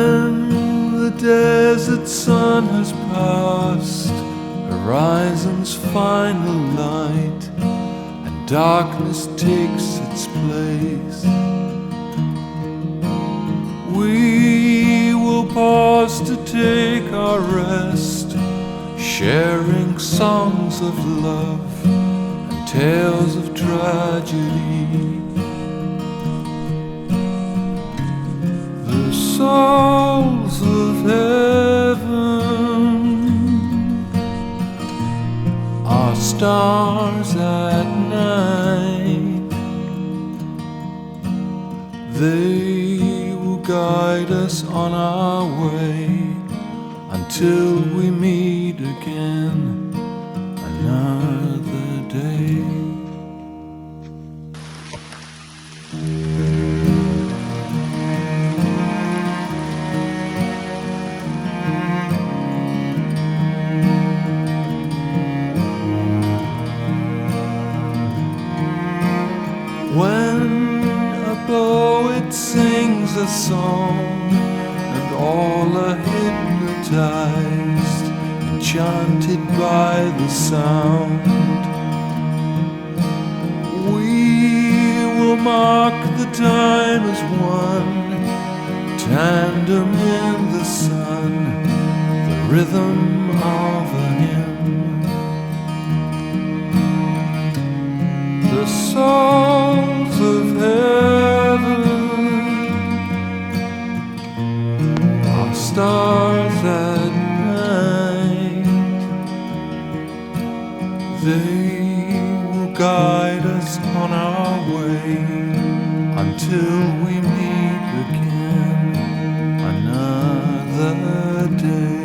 When the desert sun has passed horizon's final light, and darkness takes its place, we will pause to take our rest, sharing songs of love and tales of tragedy. The souls of heaven are stars at night. They will guide us on our way until we meet again another day. When a poet sings a song and all are hypnotized, enchanted by the sound, we will mark the time as one, tandem in the sun, the rhythm of a hymn. The souls of heaven are stars at night. They will guide us on our way until we meet again another day.